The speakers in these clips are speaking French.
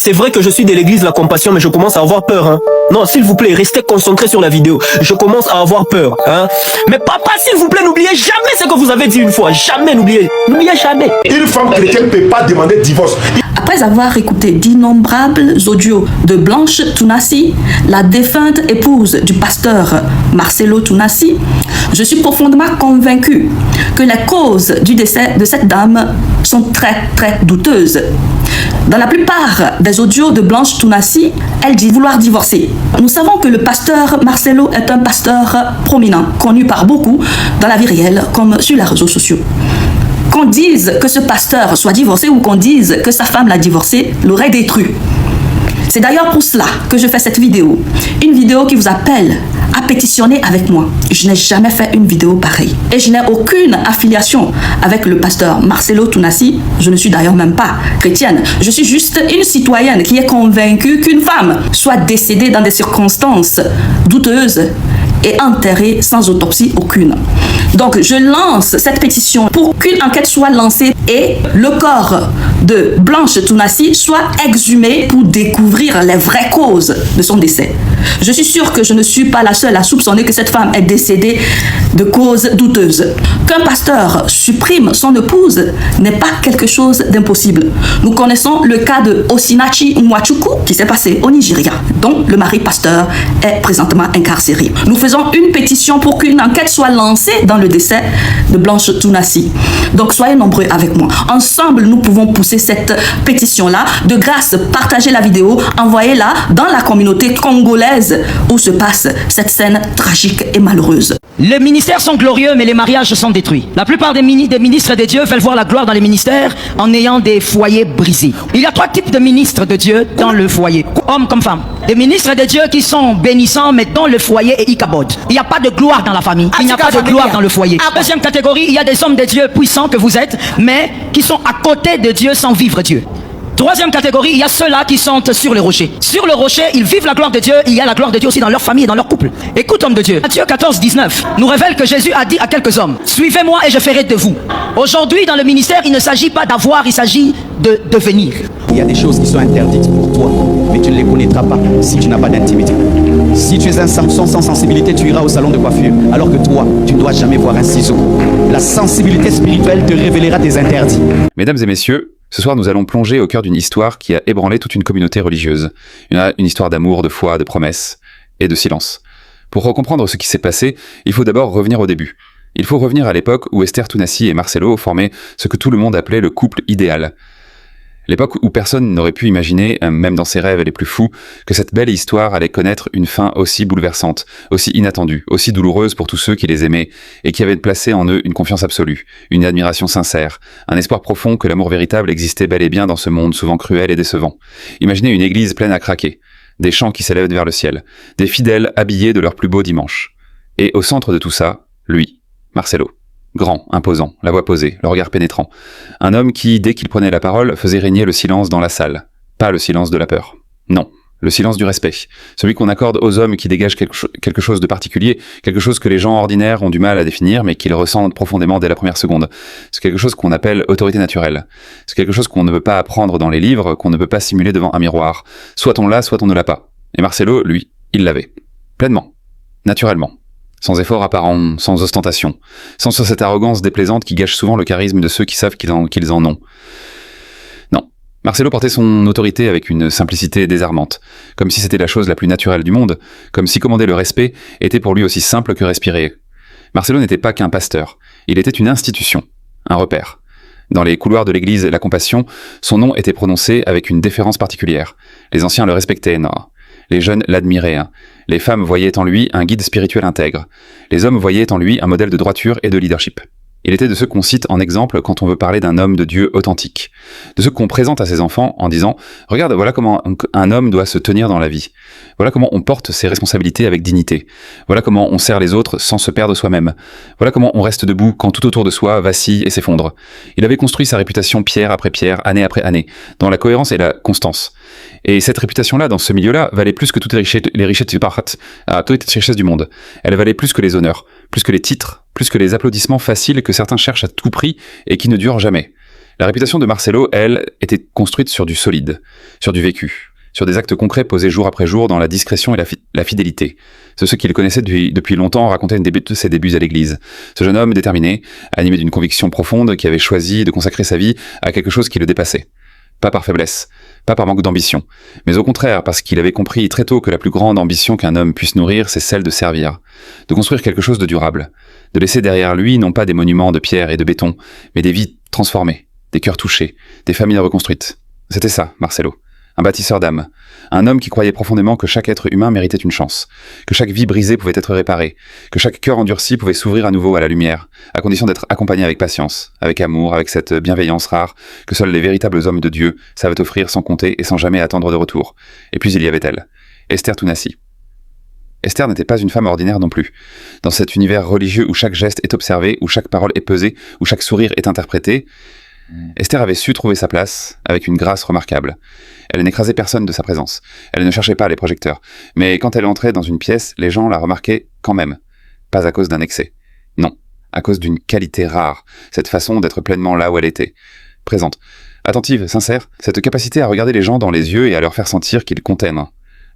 c'est vrai que je suis de l'église La Compassion, mais je commence à avoir peur, hein. Non, s'il vous plaît, restez concentrés sur la vidéo. Je commence à avoir peur, hein. Mais papa, s'il vous plaît, n'oubliez jamais ce que vous avez dit une fois. Jamais, n'oubliez jamais. Une femme chrétienne ne peut pas demander divorce. Après avoir écouté d'innombrables audios de Blanche Tounassi, la défunte épouse du pasteur Marcelo Tounassi, je suis profondément convaincue que les causes du décès de cette dame sont très douteuses. Dans la plupart des audios de Blanche Tounassi, elle dit vouloir divorcer. Nous savons que le pasteur Marcelo est un pasteur prominent, connu par beaucoup dans la vie réelle comme sur les réseaux sociaux. Qu'on dise que ce pasteur soit divorcé ou qu'on dise que sa femme l'a divorcé, l'aurait détruit. C'est d'ailleurs pour cela que je fais cette vidéo. Une vidéo qui vous appelle à pétitionner avec moi. Je n'ai jamais fait une vidéo pareille. Et je n'ai aucune affiliation avec le pasteur Marcelo Tounassi. Je ne suis d'ailleurs même pas chrétienne. Je suis juste une citoyenne qui est convaincue qu'une femme soit décédée dans des circonstances douteuses et enterrée sans autopsie aucune. Donc, je lance cette pétition pour qu'une enquête soit lancée et le corps de Blanche Tounassi soit exhumé pour découvrir les vraies causes de son décès. Je suis sûre que je ne suis pas la seule à soupçonner que cette femme est décédée de causes douteuses. Qu'un pasteur supprime son épouse n'est pas quelque chose d'impossible. Nous connaissons le cas de Osinachi Nwachukwu qui s'est passé au Nigeria, dont le mari pasteur est présentement incarcéré. Nous faisons une pétition pour qu'une enquête soit lancée dans le décès de Blanche Tounassi. Donc soyez nombreux avec moi. Ensemble, nous pouvons pousser cette pétition-là. De grâce, partagez la vidéo, envoyez-la dans la communauté congolaise où se passe cette scène tragique et malheureuse. Les ministères sont glorieux, mais les mariages sont détruits. La plupart des ministres de Dieu veulent voir la gloire dans les ministères en ayant des foyers brisés. Il y a 3 types de ministres de Dieu dans le foyer, hommes comme femmes. Des ministres de Dieu qui sont bénissants, mais dont le foyer est ikabod. Il n'y a pas de gloire dans la famille. Il n'y a pas de gloire dans le foyer. Deuxième catégorie, il y a des hommes de Dieu puissants que vous êtes, mais qui sont à côté de Dieu sans vivre Dieu. Troisième catégorie, il y a ceux-là qui sont sur le rocher. Sur le rocher, ils vivent la gloire de Dieu. Il y a la gloire de Dieu aussi dans leur famille et dans leur couple. Écoute, homme de Dieu. Matthieu 14, 19 nous révèle que Jésus a dit à quelques hommes, suivez-moi et je ferai de vous. Aujourd'hui, dans le ministère, il ne s'agit pas d'avoir, il s'agit de devenir. Il y a des choses qui sont interdites pour toi, mais tu ne les connaîtras pas si tu n'as pas d'intimité. Si tu es un garçon sans sensibilité, tu iras au salon de coiffure, alors que toi, tu ne dois jamais voir un ciseau. La sensibilité spirituelle te révélera tes interdits. Mesdames et messieurs, ce soir, nous allons plonger au cœur d'une histoire qui a ébranlé toute une communauté religieuse. Une histoire d'amour, de foi, de promesses et de silence. Pour comprendre ce qui s'est passé, il faut d'abord revenir au début. Il faut revenir à l'époque où Esther Tounassi et Marcelo formaient ce que tout le monde appelait le couple idéal. L'époque où personne n'aurait pu imaginer, même dans ses rêves les plus fous, que cette belle histoire allait connaître une fin aussi bouleversante, aussi inattendue, aussi douloureuse pour tous ceux qui les aimaient et qui avaient placé en eux une confiance absolue, une admiration sincère, un espoir profond que l'amour véritable existait bel et bien dans ce monde souvent cruel et décevant. Imaginez une église pleine à craquer, des chants qui s'élèvent vers le ciel, des fidèles habillés de leur plus beau dimanche. Et au centre de tout ça, lui, Marcelo. Grand, imposant, la voix posée, le regard pénétrant. Un homme qui, dès qu'il prenait la parole, faisait régner le silence dans la salle. Pas le silence de la peur. Non, le silence du respect. Celui qu'on accorde aux hommes qui dégagent quelque chose de particulier, quelque chose que les gens ordinaires ont du mal à définir, mais qu'ils ressentent profondément dès la première seconde. C'est quelque chose qu'on appelle autorité naturelle. C'est quelque chose qu'on ne veut pas apprendre dans les livres, qu'on ne peut pas simuler devant un miroir. Soit on l'a, soit on ne l'a pas. Et Marcelo, lui, il l'avait. Pleinement. Naturellement. Sans effort apparent, sans ostentation, sans cette arrogance déplaisante qui gâche souvent le charisme de ceux qui savent qu'ils en ont. Non, Marcelo portait son autorité avec une simplicité désarmante, comme si c'était la chose la plus naturelle du monde, comme si commander le respect était pour lui aussi simple que respirer. Marcelo n'était pas qu'un pasteur, il était une institution, un repère. Dans les couloirs de l'église La Compassion, son nom était prononcé avec une déférence particulière. Les anciens le respectaient, non. Les jeunes l'admiraient. Les femmes voyaient en lui un guide spirituel intègre. Les hommes voyaient en lui un modèle de droiture et de leadership. Il était de ceux qu'on cite en exemple quand on veut parler d'un homme de Dieu authentique. De ceux qu'on présente à ses enfants en disant « Regarde, voilà comment un homme doit se tenir dans la vie. Voilà comment on porte ses responsabilités avec dignité. Voilà comment on sert les autres sans se perdre soi-même. Voilà comment on reste debout quand tout autour de soi vacille et s'effondre. » Il avait construit sa réputation pierre après pierre, année après année, dans la cohérence et la constance. Et cette réputation-là, dans ce milieu-là, valait plus que toutes les richesses du monde. Elle valait plus que les honneurs, plus que les titres, plus que les applaudissements faciles que certains cherchent à tout prix et qui ne durent jamais. La réputation de Marcelo, elle, était construite sur du solide, sur du vécu, sur des actes concrets posés jour après jour dans la discrétion et la fidélité. Ceux qui le connaissaient depuis longtemps racontaient de ses débuts à l'église. Ce jeune homme déterminé, animé d'une conviction profonde, qui avait choisi de consacrer sa vie à quelque chose qui le dépassait. Pas par faiblesse, pas par manque d'ambition, mais au contraire parce qu'il avait compris très tôt que la plus grande ambition qu'un homme puisse nourrir, c'est celle de servir, de construire quelque chose de durable, de laisser derrière lui non pas des monuments de pierre et de béton, mais des vies transformées, des cœurs touchés, des familles reconstruites. C'était ça, Marcelo. Un bâtisseur d'âme. Un homme qui croyait profondément que chaque être humain méritait une chance, que chaque vie brisée pouvait être réparée, que chaque cœur endurci pouvait s'ouvrir à nouveau à la lumière, à condition d'être accompagné avec patience, avec amour, avec cette bienveillance rare que seuls les véritables hommes de Dieu savent offrir sans compter et sans jamais attendre de retour. Et puis il y avait elle, Esther Tounassi. Esther n'était pas une femme ordinaire non plus. Dans cet univers religieux où chaque geste est observé, où chaque parole est pesée, où chaque sourire est interprété, Esther avait su trouver sa place avec une grâce remarquable. Elle n'écrasait personne de sa présence. Elle ne cherchait pas les projecteurs. Mais quand elle entrait dans une pièce, les gens la remarquaient quand même. Pas à cause d'un excès. Non, à cause d'une qualité rare. Cette façon d'être pleinement là où elle était. Présente. Attentive, sincère. Cette capacité à regarder les gens dans les yeux et à leur faire sentir qu'ils comptaient.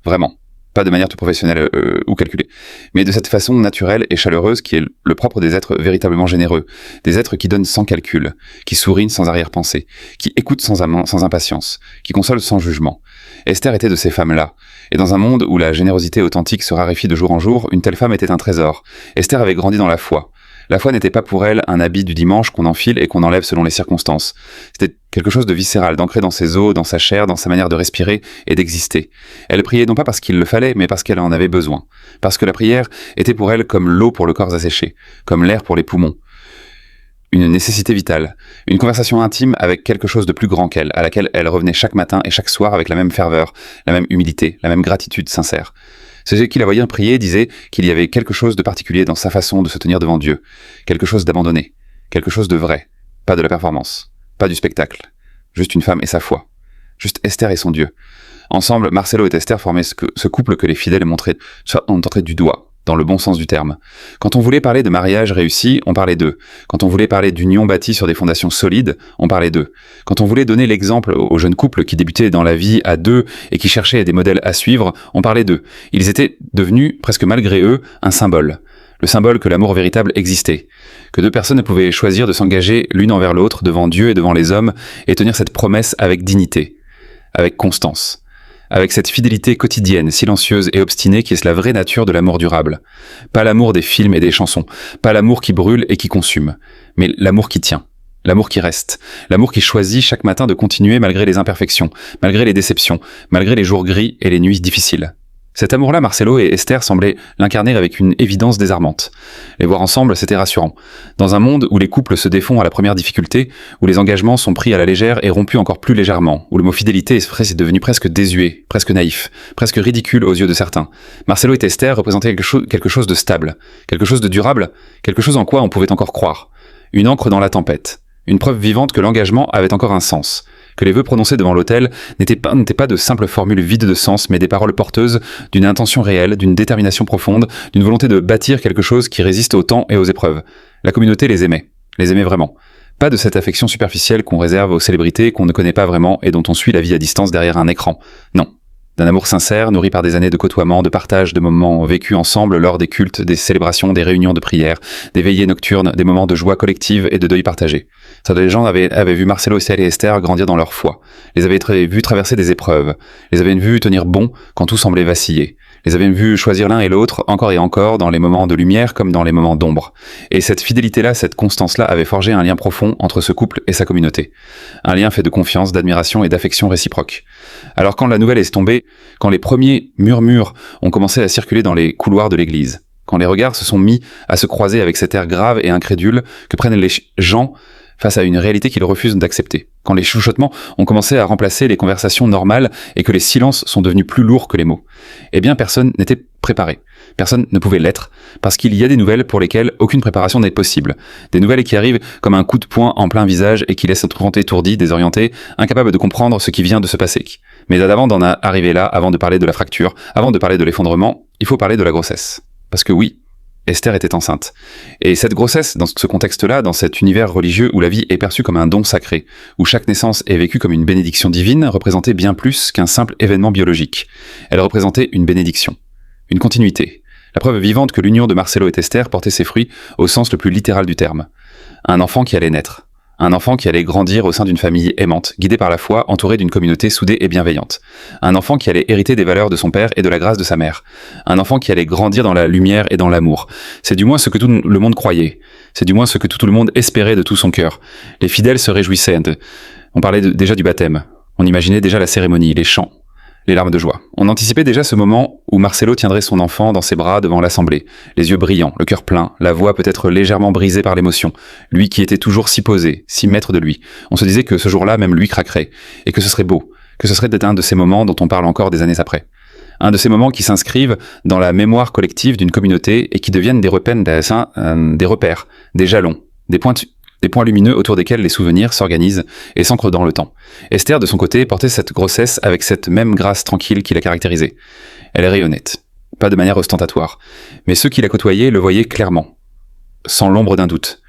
Vraiment. Pas de manière tout professionnelle ou calculée, mais de cette façon naturelle et chaleureuse qui est le propre des êtres véritablement généreux, des êtres qui donnent sans calcul, qui sourient sans arrière-pensée, qui écoutent sans impatience, qui consolent sans jugement. Esther était de ces femmes-là, et dans un monde où la générosité authentique se raréfie de jour en jour, une telle femme était un trésor. Esther avait grandi dans la foi. La foi n'était pas pour elle un habit du dimanche qu'on enfile et qu'on enlève selon les circonstances. C'était quelque chose de viscéral, d'ancré dans ses os, dans sa chair, dans sa manière de respirer et d'exister. Elle priait non pas parce qu'il le fallait, mais parce qu'elle en avait besoin. Parce que la prière était pour elle comme l'eau pour le corps asséché, comme l'air pour les poumons. Une nécessité vitale, une conversation intime avec quelque chose de plus grand qu'elle, à laquelle elle revenait chaque matin et chaque soir avec la même ferveur, la même humilité, la même gratitude sincère. Ceux qui la voyaient prier disaient qu'il y avait quelque chose de particulier dans sa façon de se tenir devant Dieu, quelque chose d'abandonné, quelque chose de vrai, pas de la performance, pas du spectacle, juste une femme et sa foi, juste Esther et son Dieu. Ensemble, Marcelo et Esther formaient ce couple que les fidèles montraient du doigt, dans le bon sens du terme. Quand on voulait parler de mariage réussi, on parlait d'eux. Quand on voulait parler d'union bâtie sur des fondations solides, on parlait d'eux. Quand on voulait donner l'exemple aux jeunes couples qui débutaient dans la vie à deux et qui cherchaient des modèles à suivre, on parlait d'eux. Ils étaient devenus, presque malgré eux, un symbole. Le symbole que l'amour véritable existait. Que deux personnes pouvaient choisir de s'engager l'une envers l'autre devant Dieu et devant les hommes et tenir cette promesse avec dignité, avec constance. Avec cette fidélité quotidienne, silencieuse et obstinée qui est la vraie nature de l'amour durable. Pas l'amour des films et des chansons, pas l'amour qui brûle et qui consume, mais l'amour qui tient, l'amour qui reste, l'amour qui choisit chaque matin de continuer malgré les imperfections, malgré les déceptions, malgré les jours gris et les nuits difficiles. Cet amour-là, Marcelo et Esther semblaient l'incarner avec une évidence désarmante. Les voir ensemble, c'était rassurant. Dans un monde où les couples se défont à la première difficulté, où les engagements sont pris à la légère et rompus encore plus légèrement, où le mot fidélité est devenu presque désuet, presque naïf, presque ridicule aux yeux de certains, Marcelo et Esther représentaient quelque chose de stable, quelque chose de durable, quelque chose en quoi on pouvait encore croire. Une encre dans la tempête. Une preuve vivante que l'engagement avait encore un sens. Que les vœux prononcés devant l'autel n'étaient pas de simples formules vides de sens, mais des paroles porteuses d'une intention réelle, d'une détermination profonde, d'une volonté de bâtir quelque chose qui résiste au temps et aux épreuves. La communauté les aimait vraiment. Pas de cette affection superficielle qu'on réserve aux célébrités qu'on ne connaît pas vraiment et dont on suit la vie à distance derrière un écran. Non. D'un amour sincère, nourri par des années de côtoiement, de partage de moments vécus ensemble lors des cultes, des célébrations, des réunions de prière, des veillées nocturnes, des moments de joie collective et de deuil partagé. Les gens avaient vu Marcelo et Esther grandir dans leur foi, les avaient vus traverser des épreuves, les avaient vus tenir bon quand tout semblait vaciller, les avaient vus choisir l'un et l'autre encore et encore dans les moments de lumière comme dans les moments d'ombre. Et cette fidélité-là, cette constance-là avait forgé un lien profond entre ce couple et sa communauté. Un lien fait de confiance, d'admiration et d'affection réciproque. Alors quand la nouvelle est tombée, quand les premiers murmures ont commencé à circuler dans les couloirs de l'église, quand les regards se sont mis à se croiser avec cet air grave et incrédule que prennent les gens face à une réalité qu'ils refusent d'accepter, quand les chuchotements ont commencé à remplacer les conversations normales et que les silences sont devenus plus lourds que les mots, eh bien personne n'était préparé. Personne ne pouvait l'être, parce qu'il y a des nouvelles pour lesquelles aucune préparation n'est possible. Des nouvelles qui arrivent comme un coup de poing en plein visage et qui laissent tout le monde étourdi, désorienté, incapable de comprendre ce qui vient de se passer. Mais avant d'en arriver là, avant de parler de la fracture, avant de parler de l'effondrement, il faut parler de la grossesse. Parce que oui, Esther était enceinte. Et cette grossesse, dans ce contexte-là, dans cet univers religieux où la vie est perçue comme un don sacré, où chaque naissance est vécue comme une bénédiction divine, représentait bien plus qu'un simple événement biologique. Elle représentait une bénédiction, une continuité, la preuve vivante que l'union de Marcelo et Esther portait ses fruits au sens le plus littéral du terme. Un enfant qui allait naître. Un enfant qui allait grandir au sein d'une famille aimante, guidée par la foi, entourée d'une communauté soudée et bienveillante. Un enfant qui allait hériter des valeurs de son père et de la grâce de sa mère. Un enfant qui allait grandir dans la lumière et dans l'amour. C'est du moins ce que tout le monde croyait. C'est du moins ce que tout le monde espérait de tout son cœur. Les fidèles se réjouissaient. On parlait déjà du baptême. On imaginait déjà la cérémonie, les chants, les larmes de joie. On anticipait déjà ce moment où Marcelo tiendrait son enfant dans ses bras devant l'assemblée, les yeux brillants, le cœur plein, la voix peut-être légèrement brisée par l'émotion, lui qui était toujours si posé, si maître de lui. On se disait que ce jour-là, même lui craquerait, et que ce serait beau, que ce serait peut-être un de ces moments dont on parle encore des années après. Un de ces moments qui s'inscrivent dans la mémoire collective d'une communauté et qui deviennent des repères, des jalons, des points lumineux autour desquels les souvenirs s'organisent et s'ancrent dans le temps. Esther, de son côté, portait cette grossesse avec cette même grâce tranquille qui la caractérisait. Elle rayonnait, pas de manière ostentatoire, mais ceux qui la côtoyaient le voyaient clairement, sans l'ombre d'un doute.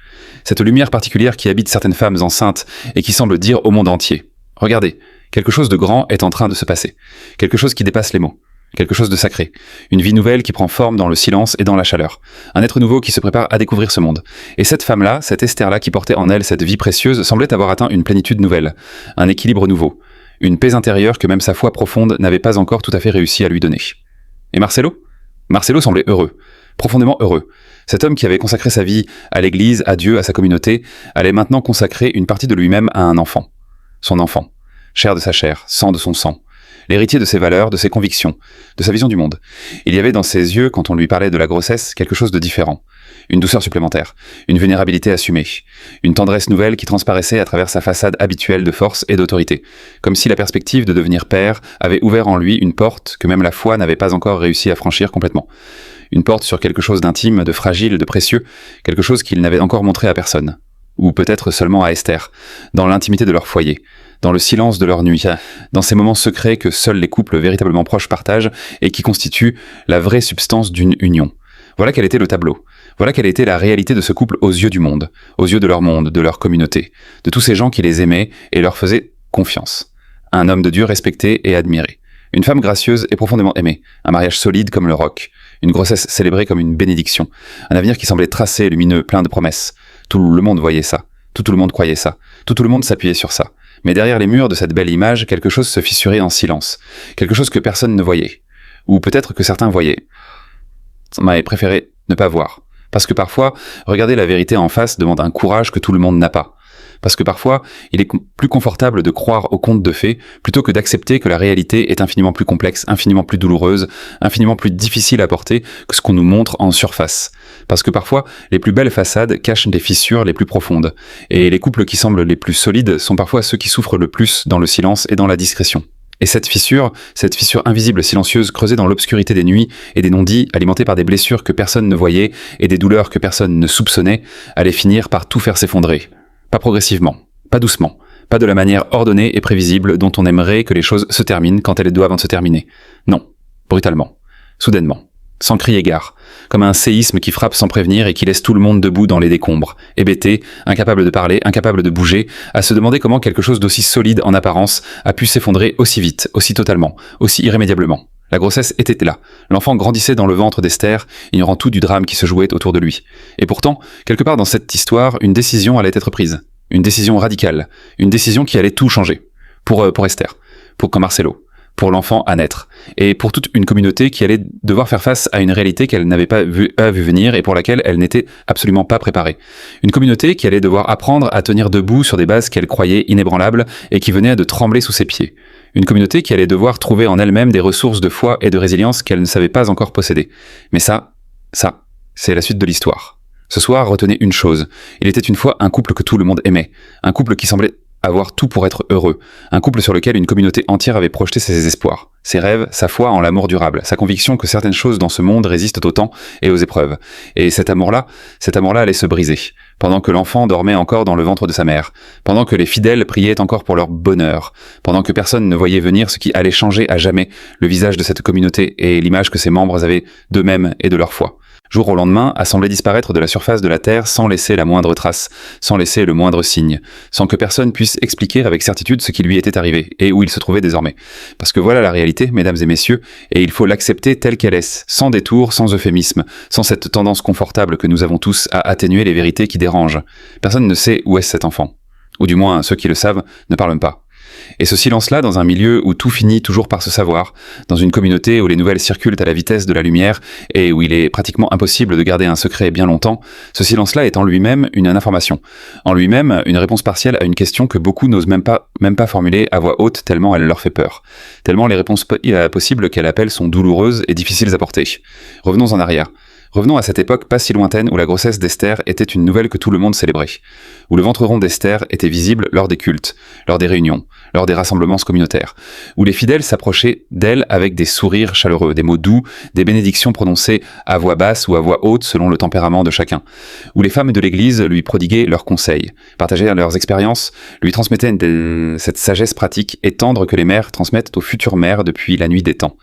Cette lumière particulière qui habite certaines femmes enceintes et qui semble dire au monde entier « Regardez, quelque chose de grand est en train de se passer, quelque chose qui dépasse les mots. » Quelque chose de sacré, une vie nouvelle qui prend forme dans le silence et dans la chaleur, un être nouveau qui se prépare à découvrir ce monde. Et cette femme-là, cette Esther-là qui portait en elle cette vie précieuse, semblait avoir atteint une plénitude nouvelle, un équilibre nouveau, une paix intérieure que même sa foi profonde n'avait pas encore tout à fait réussi à lui donner. Et Marcelo ? Marcelo semblait heureux, profondément heureux. Cet homme qui avait consacré sa vie à l'Église, à Dieu, à sa communauté, allait maintenant consacrer une partie de lui-même à un enfant. Son enfant, chair de sa chair, sang de son sang. L'héritier de ses valeurs, de ses convictions, de sa vision du monde. Il y avait dans ses yeux, quand on lui parlait de la grossesse, quelque chose de différent. Une douceur supplémentaire, une vulnérabilité assumée, une tendresse nouvelle qui transparaissait à travers sa façade habituelle de force et d'autorité, comme si la perspective de devenir père avait ouvert en lui une porte que même la foi n'avait pas encore réussi à franchir complètement. Une porte sur quelque chose d'intime, de fragile, de précieux, quelque chose qu'il n'avait encore montré à personne. Ou peut-être seulement à Esther, dans l'intimité de leur foyer, dans le silence de leur nuit, dans ces moments secrets que seuls les couples véritablement proches partagent et qui constituent la vraie substance d'une union. Voilà quel était le tableau. Voilà quelle était la réalité de ce couple aux yeux du monde, aux yeux de leur communauté, de tous ces gens qui les aimaient et leur faisaient confiance. Un homme de Dieu respecté et admiré. Une femme gracieuse et profondément aimée. Un mariage solide comme le roc. Une grossesse célébrée comme une bénédiction. Un avenir qui semblait tracé, lumineux, plein de promesses. Tout le monde voyait ça. Tout le monde croyait ça. Tout le monde s'appuyait sur ça. Mais derrière les murs de cette belle image, quelque chose se fissurait en silence. Quelque chose que personne ne voyait. Ou peut-être que certains voyaient. Mais préféré ne pas voir. Parce que parfois, regarder la vérité en face demande un courage que tout le monde n'a pas. Parce que parfois, il est plus confortable de croire aux contes de fées plutôt que d'accepter que la réalité est infiniment plus complexe, infiniment plus douloureuse, infiniment plus difficile à porter que ce qu'on nous montre en surface. Parce que parfois, les plus belles façades cachent des fissures les plus profondes. Et les couples qui semblent les plus solides sont parfois ceux qui souffrent le plus dans le silence et dans la discrétion. Et cette fissure invisible, silencieuse, creusée dans l'obscurité des nuits et des non-dits, alimentée par des blessures que personne ne voyait et des douleurs que personne ne soupçonnait, allait finir par tout faire s'effondrer. Pas progressivement, pas doucement, pas de la manière ordonnée et prévisible dont on aimerait que les choses se terminent quand elles doivent se terminer. Non, brutalement, soudainement, sans crier gare, comme un séisme qui frappe sans prévenir et qui laisse tout le monde debout dans les décombres, hébété, incapable de parler, incapable de bouger, à se demander comment quelque chose d'aussi solide en apparence a pu s'effondrer aussi vite, aussi totalement, aussi irrémédiablement. La grossesse était là. L'enfant grandissait dans le ventre d'Esther, ignorant tout du drame qui se jouait autour de lui. Et pourtant, quelque part dans cette histoire, une décision allait être prise. Une décision radicale. Une décision qui allait tout changer. Pour Esther. Pour Marcelo. Pour l'enfant à naître. Et pour toute une communauté qui allait devoir faire face à une réalité qu'elle n'avait pas vu venir et pour laquelle elle n'était absolument pas préparée. Une communauté qui allait devoir apprendre à tenir debout sur des bases qu'elle croyait inébranlables et qui venaient de trembler sous ses pieds. Une communauté qui allait devoir trouver en elle-même des ressources de foi et de résilience qu'elle ne savait pas encore posséder. Mais ça, c'est la suite de l'histoire. Ce soir, retenez une chose. Il était une fois un couple que tout le monde aimait. Un couple qui semblait avoir tout pour être heureux. Un couple sur lequel une communauté entière avait projeté ses espoirs, ses rêves, sa foi en l'amour durable, sa conviction que certaines choses dans ce monde résistent au temps et aux épreuves. Et cet amour-là allait se briser, pendant que l'enfant dormait encore dans le ventre de sa mère, pendant que les fidèles priaient encore pour leur bonheur, pendant que personne ne voyait venir ce qui allait changer à jamais le visage de cette communauté et l'image que ses membres avaient d'eux-mêmes et de leur foi. jour au lendemain, a semblé disparaître de la surface de la Terre sans laisser la moindre trace, sans laisser le moindre signe, sans que personne puisse expliquer avec certitude ce qui lui était arrivé et où il se trouvait désormais. Parce que voilà la réalité, mesdames et messieurs, et il faut l'accepter telle qu'elle est, sans détour, sans euphémisme, sans cette tendance confortable que nous avons tous à atténuer les vérités qui dérangent. Personne ne sait où est cet enfant. Ou du moins, ceux qui le savent ne parlent pas. Et ce silence-là, dans un milieu où tout finit toujours par se savoir, dans une communauté où les nouvelles circulent à la vitesse de la lumière et où il est pratiquement impossible de garder un secret bien longtemps, ce silence-là est en lui-même une information. En lui-même, une réponse partielle à une question que beaucoup n'osent même pas formuler à voix haute tellement elle leur fait peur. Tellement les réponses possibles qu'elle appelle sont douloureuses et difficiles à porter. Revenons en arrière. Revenons à cette époque pas si lointaine où la grossesse d'Esther était une nouvelle que tout le monde célébrait, où le ventre rond d'Esther était visible lors des cultes, lors des réunions, lors des rassemblements communautaires, où les fidèles s'approchaient d'elle avec des sourires chaleureux, des mots doux, des bénédictions prononcées à voix basse ou à voix haute selon le tempérament de chacun, où les femmes de l'Église lui prodiguaient leurs conseils, partageaient leurs expériences, lui transmettaient cette sagesse pratique et tendre que les mères transmettent aux futures mères depuis la nuit des temps,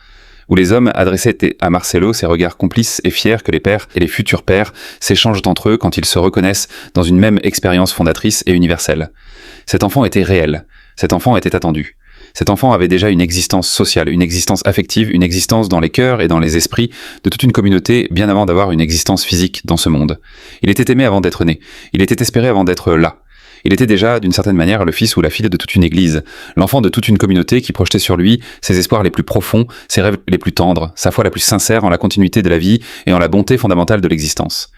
où les hommes adressaient à Marcelo ces regards complices et fiers que les pères et les futurs pères s'échangent entre eux quand ils se reconnaissent dans une même expérience fondatrice et universelle. Cet enfant était réel, cet enfant était attendu. Cet enfant avait déjà une existence sociale, une existence affective, une existence dans les cœurs et dans les esprits de toute une communauté bien avant d'avoir une existence physique dans ce monde. Il était aimé avant d'être né, il était espéré avant d'être là. Il était déjà, d'une certaine manière, le fils ou la fille de toute une église, l'enfant de toute une communauté qui projetait sur lui ses espoirs les plus profonds, ses rêves les plus tendres, sa foi la plus sincère en la continuité de la vie et en la bonté fondamentale de l'existence.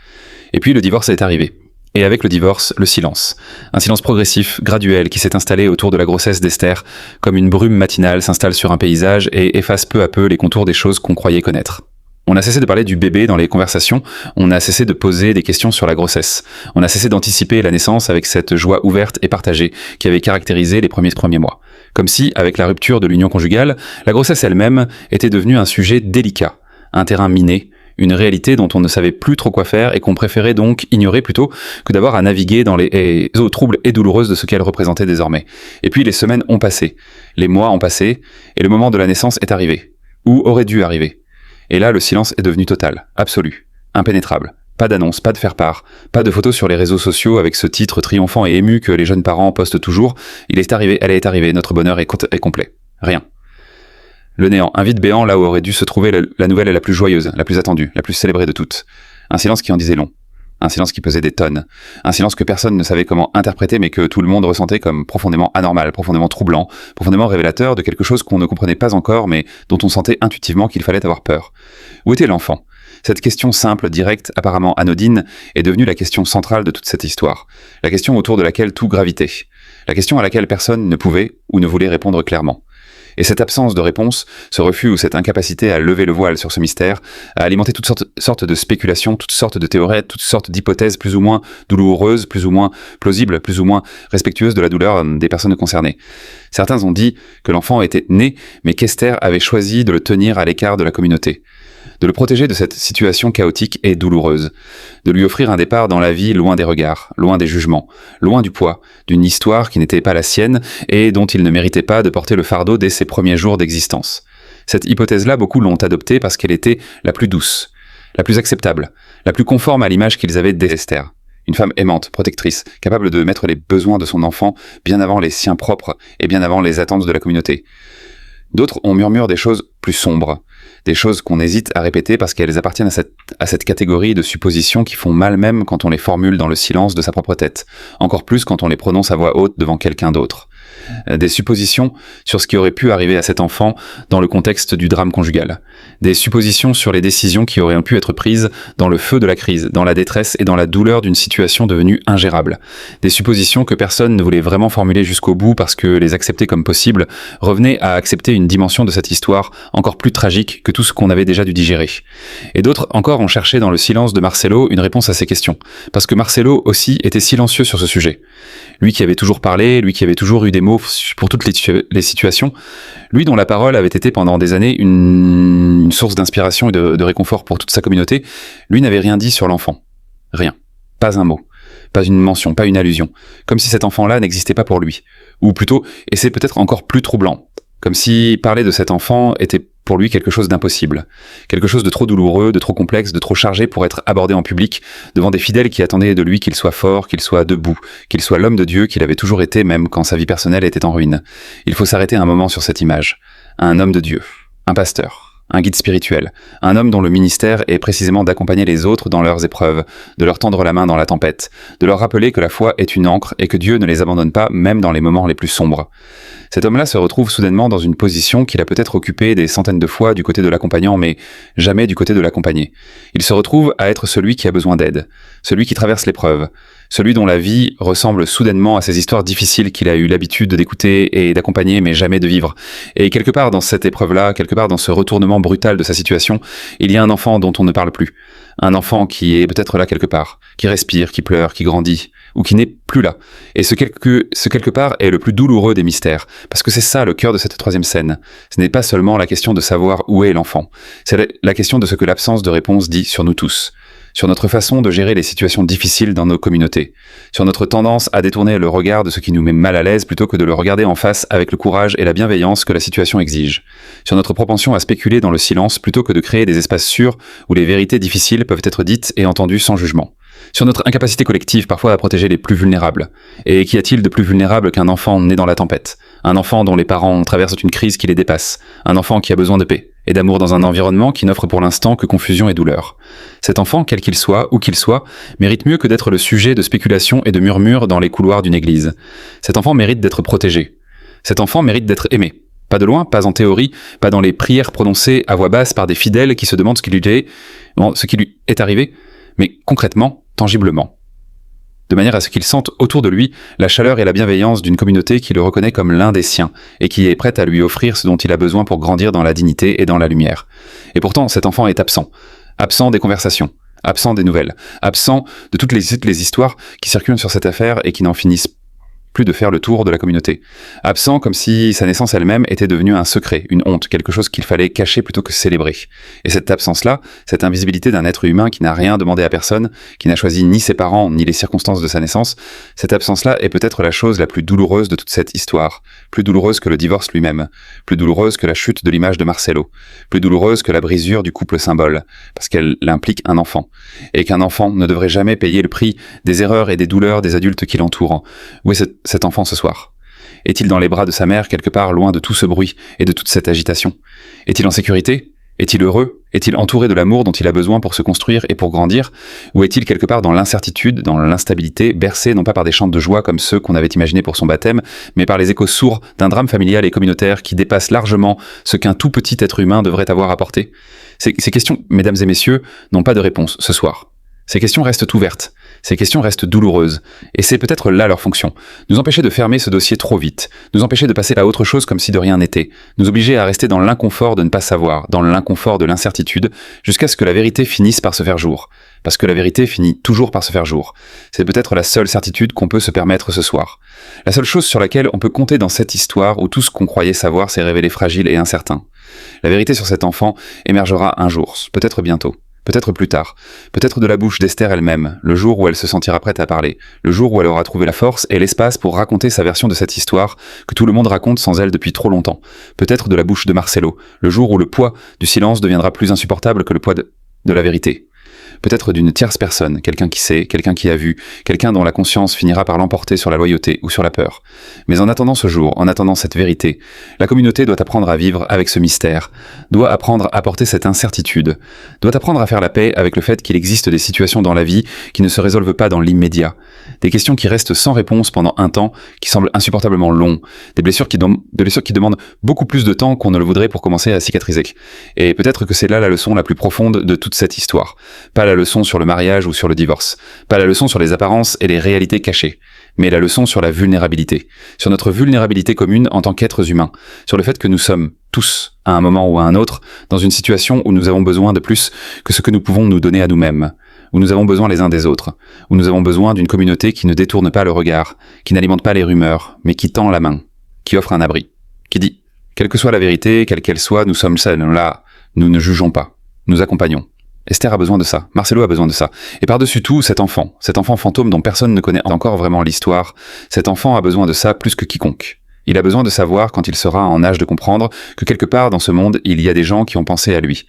Et puis le divorce est arrivé. Et avec le divorce, le silence. Un silence progressif, graduel, qui s'est installé autour de la grossesse d'Esther, comme une brume matinale s'installe sur un paysage et efface peu à peu les contours des choses qu'on croyait connaître. On a cessé de parler du bébé dans les conversations, on a cessé de poser des questions sur la grossesse, on a cessé d'anticiper la naissance avec cette joie ouverte et partagée qui avait caractérisé les premiers mois. Comme si, avec la rupture de l'union conjugale, la grossesse elle-même était devenue un sujet délicat, un terrain miné, une réalité dont on ne savait plus trop quoi faire et qu'on préférait donc ignorer plutôt que d'avoir à naviguer dans les eaux troubles et douloureuses de ce qu'elle représentait désormais. Et puis les semaines ont passé, les mois ont passé, et le moment de la naissance est arrivé, ou aurait dû arriver. Et là, le silence est devenu total, absolu, impénétrable. Pas d'annonce, pas de faire-part, pas de photos sur les réseaux sociaux avec ce titre triomphant et ému que les jeunes parents postent toujours. Elle est arrivée, notre bonheur est complet. Rien. Le néant, un vide béant là où aurait dû se trouver la nouvelle la plus joyeuse, la plus attendue, la plus célébrée de toutes. Un silence qui en disait long. Un silence qui pesait des tonnes. Un silence que personne ne savait comment interpréter mais que tout le monde ressentait comme profondément anormal, profondément troublant, profondément révélateur de quelque chose qu'on ne comprenait pas encore mais dont on sentait intuitivement qu'il fallait avoir peur. Où était l'enfant ? Cette question simple, directe, apparemment anodine, est devenue la question centrale de toute cette histoire. La question autour de laquelle tout gravitait. La question à laquelle personne ne pouvait ou ne voulait répondre clairement. Et cette absence de réponse, ce refus ou cette incapacité à lever le voile sur ce mystère, a alimenté toutes sortes de spéculations, toutes sortes de théories, toutes sortes d'hypothèses plus ou moins douloureuses, plus ou moins plausibles, plus ou moins respectueuses de la douleur des personnes concernées. Certains ont dit que l'enfant était né, mais qu'Esther avait choisi de le tenir à l'écart de la communauté, de le protéger de cette situation chaotique et douloureuse, de lui offrir un départ dans la vie loin des regards, loin des jugements, loin du poids, d'une histoire qui n'était pas la sienne et dont il ne méritait pas de porter le fardeau dès ses premiers jours d'existence. Cette hypothèse-là, beaucoup l'ont adoptée parce qu'elle était la plus douce, la plus acceptable, la plus conforme à l'image qu'ils avaient d'Esther. Une femme aimante, protectrice, capable de mettre les besoins de son enfant bien avant les siens propres et bien avant les attentes de la communauté. D'autres on murmure des choses plus sombres, des choses qu'on hésite à répéter parce qu'elles appartiennent à cette catégorie de suppositions qui font mal même quand on les formule dans le silence de sa propre tête, encore plus quand on les prononce à voix haute devant quelqu'un d'autre. Des suppositions sur ce qui aurait pu arriver à cet enfant dans le contexte du drame conjugal. Des suppositions sur les décisions qui auraient pu être prises dans le feu de la crise, dans la détresse et dans la douleur d'une situation devenue ingérable. Des suppositions que personne ne voulait vraiment formuler jusqu'au bout parce que les accepter comme possible revenait à accepter une dimension de cette histoire encore plus tragique que tout ce qu'on avait déjà dû digérer. Et d'autres encore ont cherché dans le silence de Marcelo une réponse à ces questions, parce que Marcelo aussi était silencieux sur ce sujet. Lui qui avait toujours parlé, lui qui avait toujours eu des mots pour toutes les situations, lui dont la parole avait été pendant des années une source d'inspiration et de réconfort pour toute sa communauté, lui n'avait rien dit sur l'enfant. Rien. Pas un mot. Pas une mention, pas une allusion. Comme si cet enfant-là n'existait pas pour lui. Ou plutôt, et c'est peut-être encore plus troublant, comme si parler de cet enfant était pour lui quelque chose d'impossible, quelque chose de trop douloureux, de trop complexe, de trop chargé pour être abordé en public devant des fidèles qui attendaient de lui qu'il soit fort, qu'il soit debout, qu'il soit l'homme de Dieu qu'il avait toujours été même quand sa vie personnelle était en ruine. Il faut s'arrêter un moment sur cette image. Un homme de Dieu, un pasteur, un guide spirituel, un homme dont le ministère est précisément d'accompagner les autres dans leurs épreuves, de leur tendre la main dans la tempête, de leur rappeler que la foi est une ancre et que Dieu ne les abandonne pas même dans les moments les plus sombres. Cet homme-là se retrouve soudainement dans une position qu'il a peut-être occupée des centaines de fois du côté de l'accompagnant, mais jamais du côté de l'accompagné. Il se retrouve à être celui qui a besoin d'aide, celui qui traverse l'épreuve, celui dont la vie ressemble soudainement à ces histoires difficiles qu'il a eu l'habitude d'écouter et d'accompagner, mais jamais de vivre. Et quelque part dans cette épreuve-là, quelque part dans ce retournement brutal de sa situation, il y a un enfant dont on ne parle plus. Un enfant qui est peut-être là quelque part, qui respire, qui pleure, qui grandit, ou qui n'est plus là. Et ce quelque part est le plus douloureux des mystères, parce que c'est ça le cœur de cette troisième scène. Ce n'est pas seulement la question de savoir où est l'enfant, c'est la question de ce que l'absence de réponse dit sur nous tous, sur notre façon de gérer les situations difficiles dans nos communautés, sur notre tendance à détourner le regard de ce qui nous met mal à l'aise plutôt que de le regarder en face avec le courage et la bienveillance que la situation exige, sur notre propension à spéculer dans le silence plutôt que de créer des espaces sûrs où les vérités difficiles peuvent être dites et entendues sans jugement, sur notre incapacité collective parfois à protéger les plus vulnérables. Et qu'y a-t-il de plus vulnérable qu'un enfant né dans la tempête, un enfant dont les parents traversent une crise qui les dépasse, un enfant qui a besoin de paix et d'amour dans un environnement qui n'offre pour l'instant que confusion et douleur. Cet enfant, quel qu'il soit, où qu'il soit, mérite mieux que d'être le sujet de spéculations et de murmures dans les couloirs d'une église. Cet enfant mérite d'être protégé. Cet enfant mérite d'être aimé. Pas de loin, pas en théorie, pas dans les prières prononcées à voix basse par des fidèles qui se demandent ce qui lui est arrivé, mais concrètement, tangiblement. De manière à ce qu'il sente autour de lui la chaleur et la bienveillance d'une communauté qui le reconnaît comme l'un des siens et qui est prête à lui offrir ce dont il a besoin pour grandir dans la dignité et dans la lumière. Et pourtant, cet enfant est absent. Absent des conversations, absent des nouvelles, absent de toutes les histoires qui circulent sur cette affaire et qui n'en finissent plus de faire le tour de la communauté. Absent comme si sa naissance elle-même était devenue un secret, une honte, quelque chose qu'il fallait cacher plutôt que célébrer. Et cette absence-là, cette invisibilité d'un être humain qui n'a rien demandé à personne, qui n'a choisi ni ses parents ni les circonstances de sa naissance, cette absence-là est peut-être la chose la plus douloureuse de toute cette histoire, plus douloureuse que le divorce lui-même, plus douloureuse que la chute de l'image de Marcelo, plus douloureuse que la brisure du couple symbole, parce qu'elle implique un enfant, et qu'un enfant ne devrait jamais payer le prix des erreurs et des douleurs des adultes qui l'entourent. Où est cet enfant ce soir? Est-il dans les bras de sa mère quelque part loin de tout ce bruit et de toute cette agitation? Est-il en sécurité? Est-il heureux? Est-il entouré de l'amour dont il a besoin pour se construire et pour grandir? Ou est-il quelque part dans l'incertitude, dans l'instabilité, bercé non pas par des chants de joie comme ceux qu'on avait imaginés pour son baptême, mais par les échos sourds d'un drame familial et communautaire qui dépasse largement ce qu'un tout petit être humain devrait avoir apporté? Ces questions, mesdames et messieurs, n'ont pas de réponse ce soir. Ces questions restent ouvertes, ces questions restent douloureuses, et c'est peut-être là leur fonction. Nous empêcher de fermer ce dossier trop vite, nous empêcher de passer à autre chose comme si de rien n'était, nous obliger à rester dans l'inconfort de ne pas savoir, dans l'inconfort de l'incertitude, jusqu'à ce que la vérité finisse par se faire jour. Parce que la vérité finit toujours par se faire jour. C'est peut-être la seule certitude qu'on peut se permettre ce soir. La seule chose sur laquelle on peut compter dans cette histoire où tout ce qu'on croyait savoir s'est révélé fragile et incertain. La vérité sur cet enfant émergera un jour, peut-être bientôt. Peut-être plus tard, peut-être de la bouche d'Esther elle-même, le jour où elle se sentira prête à parler, le jour où elle aura trouvé la force et l'espace pour raconter sa version de cette histoire que tout le monde raconte sans elle depuis trop longtemps, peut-être de la bouche de Marcelo, le jour où le poids du silence deviendra plus insupportable que le poids de la vérité. Peut-être d'une tierce personne, quelqu'un qui sait, quelqu'un qui a vu, quelqu'un dont la conscience finira par l'emporter sur la loyauté ou sur la peur. Mais en attendant ce jour, en attendant cette vérité, la communauté doit apprendre à vivre avec ce mystère, doit apprendre à porter cette incertitude, doit apprendre à faire la paix avec le fait qu'il existe des situations dans la vie qui ne se résolvent pas dans l'immédiat, des questions qui restent sans réponse pendant un temps qui semble insupportablement long, des blessures qui demandent beaucoup plus de temps qu'on ne le voudrait pour commencer à cicatriser. Et peut-être que c'est là la leçon la plus profonde de toute cette histoire. Pas la leçon sur le mariage ou sur le divorce, pas la leçon sur les apparences et les réalités cachées, mais la leçon sur la vulnérabilité, sur notre vulnérabilité commune en tant qu'êtres humains, sur le fait que nous sommes tous, à un moment ou à un autre, dans une situation où nous avons besoin de plus que ce que nous pouvons nous donner à nous-mêmes, où nous avons besoin les uns des autres, où nous avons besoin d'une communauté qui ne détourne pas le regard, qui n'alimente pas les rumeurs, mais qui tend la main, qui offre un abri, qui dit « Quelle que soit la vérité, quelle qu'elle soit, nous sommes seuls, là, nous ne jugeons pas, nous accompagnons ». Esther a besoin de ça, Marcelo a besoin de ça. Et par-dessus tout, cet enfant fantôme dont personne ne connaît encore vraiment l'histoire, cet enfant a besoin de ça plus que quiconque. Il a besoin de savoir, quand il sera en âge de comprendre, que quelque part dans ce monde, il y a des gens qui ont pensé à lui.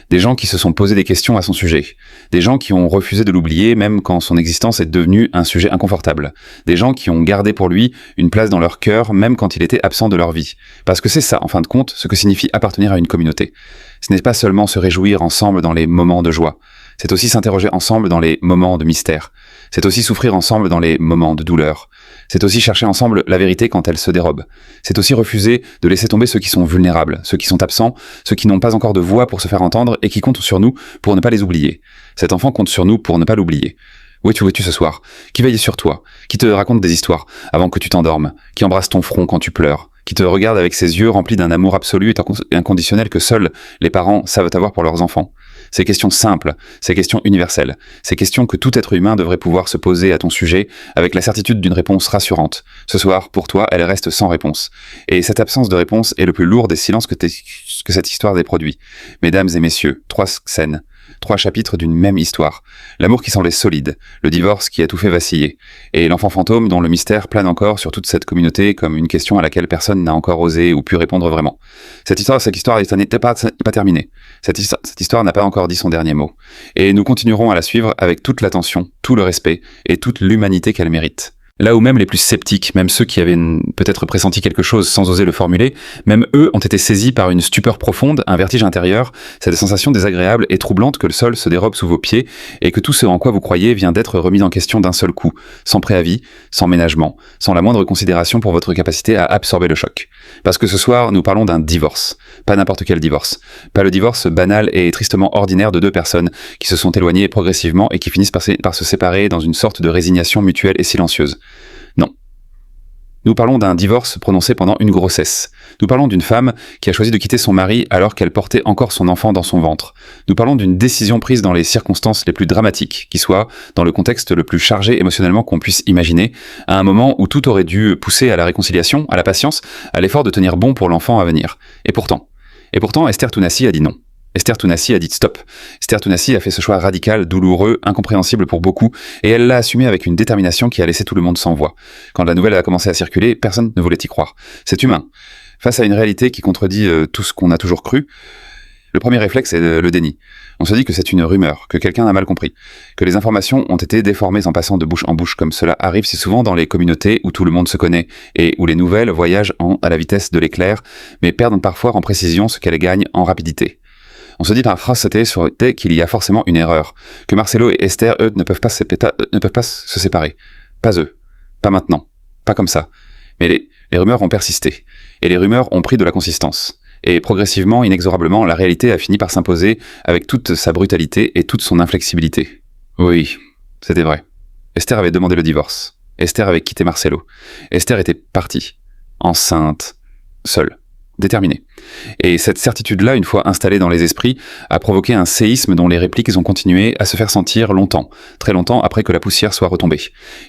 Des gens qui se sont posé des questions à son sujet. Des gens qui ont refusé de l'oublier, même quand son existence est devenue un sujet inconfortable. Des gens qui ont gardé pour lui une place dans leur cœur, même quand il était absent de leur vie. Parce que c'est ça, en fin de compte, ce que signifie appartenir à une communauté. Ce n'est pas seulement se réjouir ensemble dans les moments de joie. C'est aussi s'interroger ensemble dans les moments de mystère. C'est aussi souffrir ensemble dans les moments de douleur. C'est aussi chercher ensemble la vérité quand elle se dérobe. C'est aussi refuser de laisser tomber ceux qui sont vulnérables, ceux qui sont absents, ceux qui n'ont pas encore de voix pour se faire entendre et qui comptent sur nous pour ne pas les oublier. Cet enfant compte sur nous pour ne pas l'oublier. Où es-tu ce soir? Qui veille sur toi? Qui te raconte des histoires avant que tu t'endormes? Qui embrasse ton front quand tu pleures? Qui te regarde avec ses yeux remplis d'un amour absolu et inconditionnel que seuls les parents savent avoir pour leurs enfants? Ces questions simples, ces questions universelles, ces questions que tout être humain devrait pouvoir se poser à ton sujet avec la certitude d'une réponse rassurante. Ce soir, pour toi, elle reste sans réponse. Et cette absence de réponse est le plus lourd des silences que cette histoire ait produit. Mesdames et messieurs, 3 scènes. 3 chapitres d'une même histoire. L'amour qui semblait solide, le divorce qui a tout fait vaciller, et l'enfant fantôme dont le mystère plane encore sur toute cette communauté comme une question à laquelle personne n'a encore osé ou pu répondre vraiment. Cette histoire n'était pas terminée. Cette histoire n'a pas encore dit son dernier mot. Et nous continuerons à la suivre avec toute l'attention, tout le respect et toute l'humanité qu'elle mérite. Là où même les plus sceptiques, même ceux qui avaient peut-être pressenti quelque chose sans oser le formuler, même eux ont été saisis par une stupeur profonde, un vertige intérieur, cette sensation désagréable et troublante que le sol se dérobe sous vos pieds et que tout ce en quoi vous croyez vient d'être remis en question d'un seul coup, sans préavis, sans ménagement, sans la moindre considération pour votre capacité à absorber le choc. Parce que ce soir, nous parlons d'un divorce. Pas n'importe quel divorce. Pas le divorce banal et tristement ordinaire de 2 personnes qui se sont éloignées progressivement et qui finissent par se séparer dans une sorte de résignation mutuelle et silencieuse. Non. Nous parlons d'un divorce prononcé pendant une grossesse. Nous parlons d'une femme qui a choisi de quitter son mari alors qu'elle portait encore son enfant dans son ventre. Nous parlons d'une décision prise dans les circonstances les plus dramatiques, qui soit dans le contexte le plus chargé émotionnellement qu'on puisse imaginer, à un moment où tout aurait dû pousser à la réconciliation, à la patience, à l'effort de tenir bon pour l'enfant à venir. Et pourtant, Esther Tounassi a dit non. Esther Tounassi a dit stop. Esther Tounassi a fait ce choix radical, douloureux, incompréhensible pour beaucoup, et elle l'a assumé avec une détermination qui a laissé tout le monde sans voix. Quand la nouvelle a commencé à circuler, personne ne voulait y croire. C'est humain. Face à une réalité qui contredit tout ce qu'on a toujours cru, le premier réflexe est le déni. On se dit que c'est une rumeur, que quelqu'un a mal compris, que les informations ont été déformées en passant de bouche en bouche, comme cela arrive si souvent dans les communautés où tout le monde se connaît, et où les nouvelles voyagent à la vitesse de l'éclair, mais perdent parfois en précision ce qu'elles gagnent en rapidité. On se dit par phrase sautée qu'il y a forcément une erreur, que Marcelo et Esther, eux, ne peuvent pas se séparer. Pas eux. Pas maintenant. Pas comme ça. Mais les rumeurs ont persisté. Et les rumeurs ont pris de la consistance. Et progressivement, inexorablement, la réalité a fini par s'imposer avec toute sa brutalité et toute son inflexibilité. Oui, c'était vrai. Esther avait demandé le divorce. Esther avait quitté Marcelo. Esther était partie. Enceinte. Seule. Déterminée. Et cette certitude-là, une fois installée dans les esprits, a provoqué un séisme dont les répliques ont continué à se faire sentir longtemps, très longtemps après que la poussière soit retombée.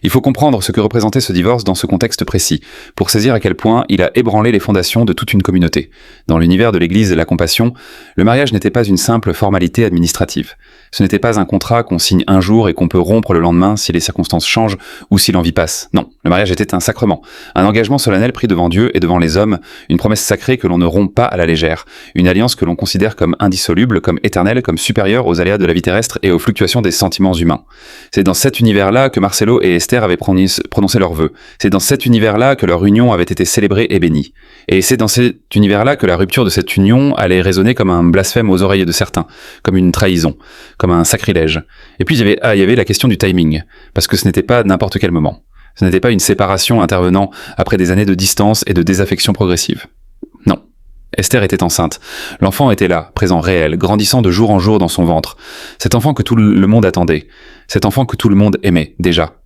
Il faut comprendre ce que représentait ce divorce dans ce contexte précis, pour saisir à quel point il a ébranlé les fondations de toute une communauté. Dans l'univers de l'Église et la compassion, le mariage n'était pas une simple formalité administrative. Ce n'était pas un contrat qu'on signe un jour et qu'on peut rompre le lendemain si les circonstances changent ou si l'envie passe. Non, le mariage était un sacrement, un engagement solennel pris devant Dieu et devant les hommes, une promesse sacrée que l'on ne rompt pas à la légère, une alliance que l'on considère comme indissoluble, comme éternelle, comme supérieure aux aléas de la vie terrestre et aux fluctuations des sentiments humains. C'est dans cet univers-là que Marcelo et Esther avaient prononcé leurs vœux. C'est dans cet univers-là que leur union avait été célébrée et bénie. Et c'est dans cet univers-là que la rupture de cette union allait résonner comme un blasphème aux oreilles de certains, comme une trahison, comme un sacrilège. Et puis il y avait la question du timing, parce que ce n'était pas n'importe quel moment. Ce n'était pas une séparation intervenant après des années de distance et de désaffection progressive. Non. Esther était enceinte. L'enfant était là, présent réel, grandissant de jour en jour dans son ventre. Cet enfant que tout le monde attendait. Cet enfant que tout le monde aimait, déjà.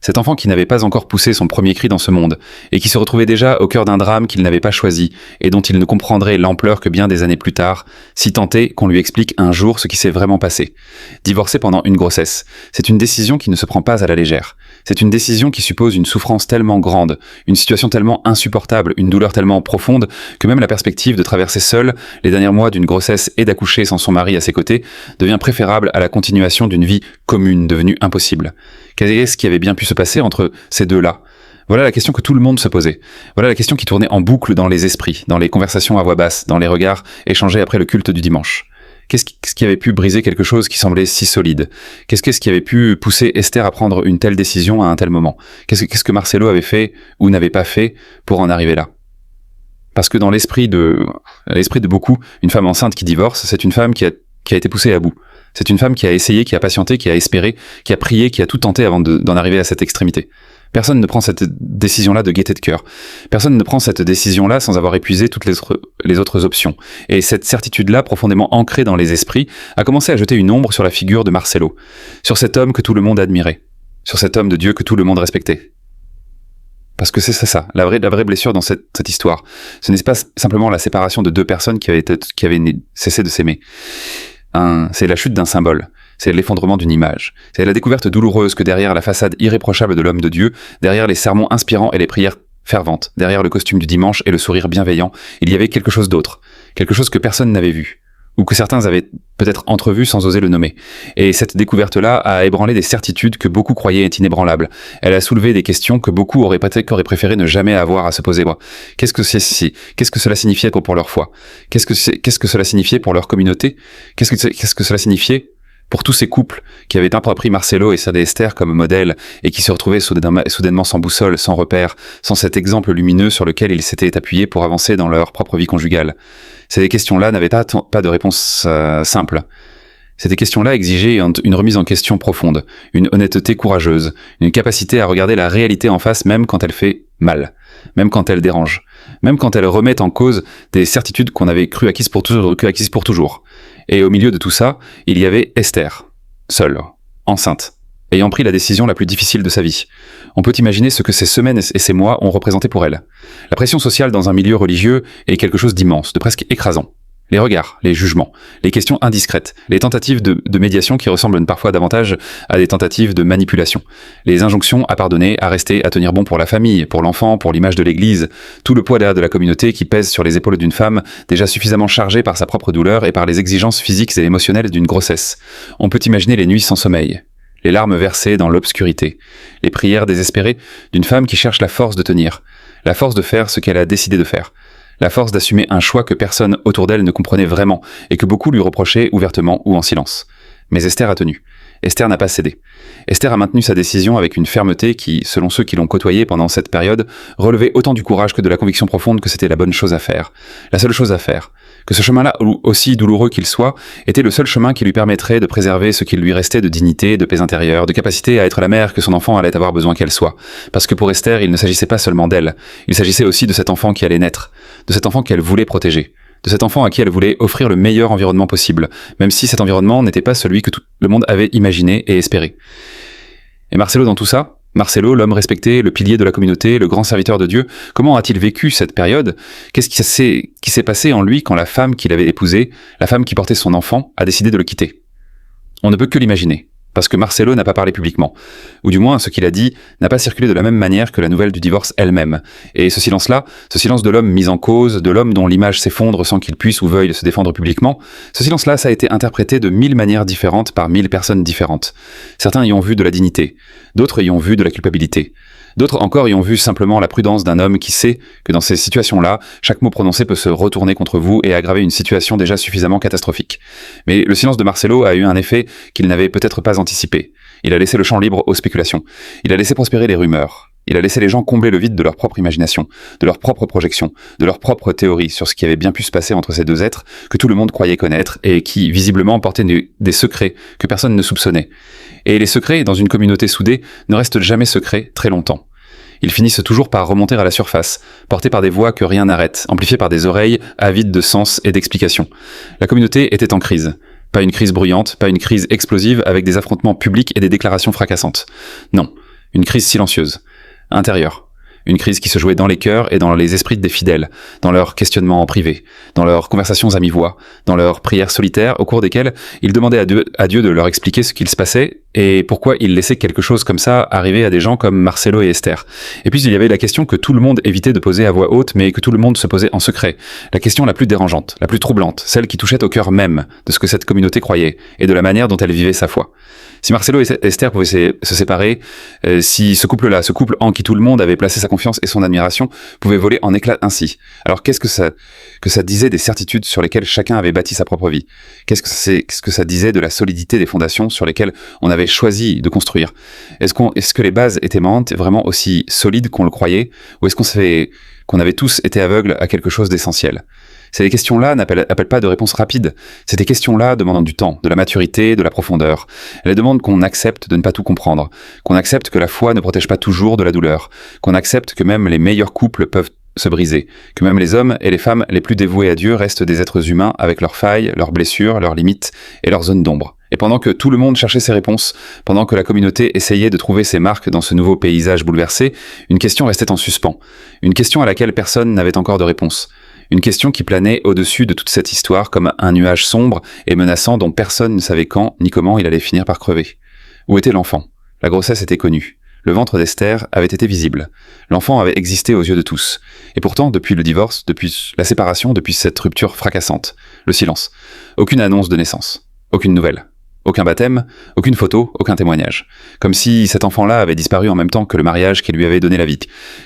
Cet enfant qui n'avait pas encore poussé son premier cri dans ce monde, et qui se retrouvait déjà au cœur d'un drame qu'il n'avait pas choisi, et dont il ne comprendrait l'ampleur que bien des années plus tard, si tant est qu'on lui explique un jour ce qui s'est vraiment passé. Divorcer pendant une grossesse, c'est une décision qui ne se prend pas à la légère. C'est une décision qui suppose une souffrance tellement grande, une situation tellement insupportable, une douleur tellement profonde, que même la perspective de traverser seule les derniers mois d'une grossesse et d'accoucher sans son mari à ses côtés devient préférable à la continuation d'une vie commune devenue impossible. Qu'est-ce qui avait bien pu se passer entre ces deux-là ? Voilà la question que tout le monde se posait. Voilà la question qui tournait en boucle dans les esprits, dans les conversations à voix basse, dans les regards échangés après le culte du dimanche. Qu'est-ce qui avait pu briser quelque chose qui semblait si solide? Qu'est-ce qui avait pu pousser Esther à prendre une telle décision à un tel moment? Qu'est-ce que Marcelo avait fait ou n'avait pas fait pour en arriver là? Parce que dans l'esprit de beaucoup, une femme enceinte qui divorce, c'est une femme qui a été poussée à bout. C'est une femme qui a essayé, qui a patienté, qui a espéré, qui a prié, qui a tout tenté avant d'en arriver à cette extrémité. Personne ne prend cette décision-là de gaieté de cœur. Personne ne prend cette décision-là sans avoir épuisé toutes les autres options. Et cette certitude-là, profondément ancrée dans les esprits, a commencé à jeter une ombre sur la figure de Marcelo, sur cet homme que tout le monde admirait, sur cet homme de Dieu que tout le monde respectait. Parce que c'est ça, la vraie blessure dans cette histoire. Ce n'est pas simplement la séparation de deux personnes qui avaient cessé de s'aimer. C'est la chute d'un symbole. C'est l'effondrement d'une image. C'est la découverte douloureuse que derrière la façade irréprochable de l'homme de Dieu, derrière les sermons inspirants et les prières ferventes, derrière le costume du dimanche et le sourire bienveillant, il y avait quelque chose d'autre. Quelque chose que personne n'avait vu. Ou que certains avaient peut-être entrevu sans oser le nommer. Et cette découverte-là a ébranlé des certitudes que beaucoup croyaient être inébranlables. Elle a soulevé des questions que beaucoup auraient préféré ne jamais avoir à se poser. Qu'est-ce que cela signifiait pour leur foi? Qu'est-ce que cela signifiait pour leur communauté? Qu'est-ce que cela signifiait pour tous ces couples qui avaient pris Marcelo et Sadé Esther comme modèle et qui se retrouvaient soudainement sans boussole, sans repère, sans cet exemple lumineux sur lequel ils s'étaient appuyés pour avancer dans leur propre vie conjugale? Ces questions-là n'avaient pas de réponse simple. Ces questions-là exigeaient une remise en question profonde, une honnêteté courageuse, une capacité à regarder la réalité en face même quand elle fait mal, même quand elle dérange, même quand elle remet en cause des certitudes qu'on avait cru acquises pour toujours. Et au milieu de tout ça, il y avait Esther, seule, enceinte, ayant pris la décision la plus difficile de sa vie. On peut imaginer ce que ces semaines et ces mois ont représenté pour elle. La pression sociale dans un milieu religieux est quelque chose d'immense, de presque écrasant. Les regards, les jugements, les questions indiscrètes, les tentatives de médiation qui ressemblent parfois davantage à des tentatives de manipulation, les injonctions à pardonner, à rester, à tenir bon pour la famille, pour l'enfant, pour l'image de l'Église, tout le poids derrière de la communauté qui pèse sur les épaules d'une femme déjà suffisamment chargée par sa propre douleur et par les exigences physiques et émotionnelles d'une grossesse. On peut imaginer les nuits sans sommeil, les larmes versées dans l'obscurité, les prières désespérées d'une femme qui cherche la force de tenir, la force de faire ce qu'elle a décidé de faire, la force d'assumer un choix que personne autour d'elle ne comprenait vraiment et que beaucoup lui reprochaient ouvertement ou en silence. Mais Esther a tenu. Esther n'a pas cédé. Esther a maintenu sa décision avec une fermeté qui, selon ceux qui l'ont côtoyée pendant cette période, relevait autant du courage que de la conviction profonde que c'était la bonne chose à faire. La seule chose à faire. Que ce chemin-là, aussi douloureux qu'il soit, était le seul chemin qui lui permettrait de préserver ce qu'il lui restait de dignité, de paix intérieure, de capacité à être la mère que son enfant allait avoir besoin qu'elle soit. Parce que pour Esther, il ne s'agissait pas seulement d'elle. Il s'agissait aussi de cet enfant qui allait naître. De cet enfant qu'elle voulait protéger. De cet enfant à qui elle voulait offrir le meilleur environnement possible, même si cet environnement n'était pas celui que tout le monde avait imaginé et espéré. Et Marcelo dans tout ça, Marcelo, l'homme respecté, le pilier de la communauté, le grand serviteur de Dieu, comment a-t-il vécu cette période? Qu'est-ce qui s'est passé en lui quand la femme qu'il avait épousée, la femme qui portait son enfant, a décidé de le quitter? On ne peut que l'imaginer. Parce que Marcelo n'a pas parlé publiquement. Ou du moins, ce qu'il a dit n'a pas circulé de la même manière que la nouvelle du divorce elle-même. Et ce silence-là, ce silence de l'homme mis en cause, de l'homme dont l'image s'effondre sans qu'il puisse ou veuille se défendre publiquement, ce silence-là, ça a été interprété de 1000 manières différentes par 1000 personnes différentes. Certains y ont vu de la dignité, d'autres y ont vu de la culpabilité. D'autres encore y ont vu simplement la prudence d'un homme qui sait que dans ces situations-là, chaque mot prononcé peut se retourner contre vous et aggraver une situation déjà suffisamment catastrophique. Mais le silence de Marcelo a eu un effet qu'il n'avait peut-être pas anticipé. Il a laissé le champ libre aux spéculations. Il a laissé prospérer les rumeurs. Il a laissé les gens combler le vide de leur propre imagination, de leur propre projection, de leur propre théorie sur ce qui avait bien pu se passer entre ces deux êtres que tout le monde croyait connaître et qui, visiblement, portaient des secrets que personne ne soupçonnait. Et les secrets, dans une communauté soudée, ne restent jamais secrets très longtemps. Ils finissent toujours par remonter à la surface, portés par des voix que rien n'arrête, amplifiés par des oreilles avides de sens et d'explications. La communauté était en crise. Pas une crise bruyante, pas une crise explosive avec des affrontements publics et des déclarations fracassantes. Non, une crise silencieuse, intérieure. Une crise qui se jouait dans les cœurs et dans les esprits des fidèles, dans leurs questionnements en privé, dans leurs conversations à mi-voix, dans leurs prières solitaires au cours desquelles ils demandaient à Dieu de leur expliquer ce qu'il se passait et pourquoi il laissait quelque chose comme ça arriver à des gens comme Marcelo et Esther. Et puis il y avait la question que tout le monde évitait de poser à voix haute, mais que tout le monde se posait en secret. La question la plus dérangeante, la plus troublante, celle qui touchait au cœur même de ce que cette communauté croyait et de la manière dont elle vivait sa foi. Si Marcelo et Esther pouvaient se séparer, si ce couple en qui tout le monde avait placé sa confiance et son admiration, pouvait voler en éclats ainsi. Alors qu'est-ce que ça disait des certitudes sur lesquelles chacun avait bâti sa propre vie? Qu'est-ce que ça disait de la solidité des fondations sur lesquelles on avait choisi de construire? Est-ce que les bases étaient vraiment aussi solides qu'on le croyait, ou est-ce qu'on avait tous été aveugles à quelque chose d'essentiel? Ces questions-là n'appellent pas de réponse rapide. Ces questions-là demandent du temps, de la maturité, de la profondeur. Elles demandent qu'on accepte de ne pas tout comprendre, qu'on accepte que la foi ne protège pas toujours de la douleur, qu'on accepte que même les meilleurs couples peuvent se briser, que même les hommes et les femmes les plus dévoués à Dieu restent des êtres humains avec leurs failles, leurs blessures, leurs limites et leurs zones d'ombre. Et pendant que tout le monde cherchait ses réponses, pendant que la communauté essayait de trouver ses marques dans ce nouveau paysage bouleversé, une question restait en suspens, une question à laquelle personne n'avait encore de réponse. Une question qui planait au-dessus de toute cette histoire comme un nuage sombre et menaçant dont personne ne savait quand ni comment il allait finir par crever. Où était l'enfant? La grossesse était connue. Le ventre d'Esther avait été visible. L'enfant avait existé aux yeux de tous. Et pourtant, depuis le divorce, depuis la séparation, depuis cette rupture fracassante, le silence. Aucune annonce de naissance. Aucune nouvelle. Aucun baptême, aucune photo, aucun témoignage. Comme si cet enfant-là avait disparu en même temps que le mariage qui lui avait donné la vie.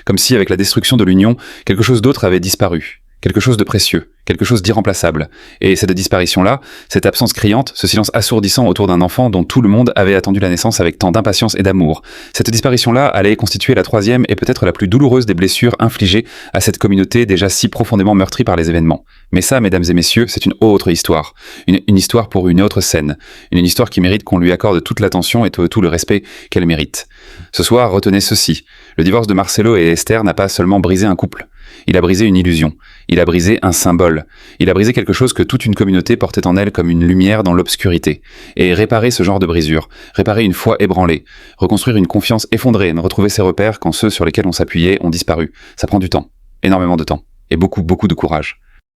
Comme si, avec la destruction de l'union, quelque chose d'autre avait disparu. Quelque chose de précieux, quelque chose d'irremplaçable. Et cette disparition-là, cette absence criante, ce silence assourdissant autour d'un enfant dont tout le monde avait attendu la naissance avec tant d'impatience et d'amour, cette disparition-là allait constituer la troisième et peut-être la plus douloureuse des blessures infligées à cette communauté déjà si profondément meurtrie par les événements. Mais ça, mesdames et messieurs, c'est une autre histoire. Une histoire pour une autre scène. Une histoire qui mérite qu'on lui accorde toute l'attention et tout le respect qu'elle mérite. Ce soir, retenez ceci. Le divorce de Marcelo et Esther n'a pas seulement brisé un couple. Il a brisé une illusion. Il a brisé un symbole. Il a brisé quelque chose que toute une communauté portait en elle comme une lumière dans l'obscurité. Et réparer ce genre de brisure, réparer une foi ébranlée, reconstruire une confiance effondrée, retrouver ses repères quand ceux sur lesquels on s'appuyait ont disparu. Ça prend du temps. Énormément de temps. Et beaucoup, beaucoup de courage.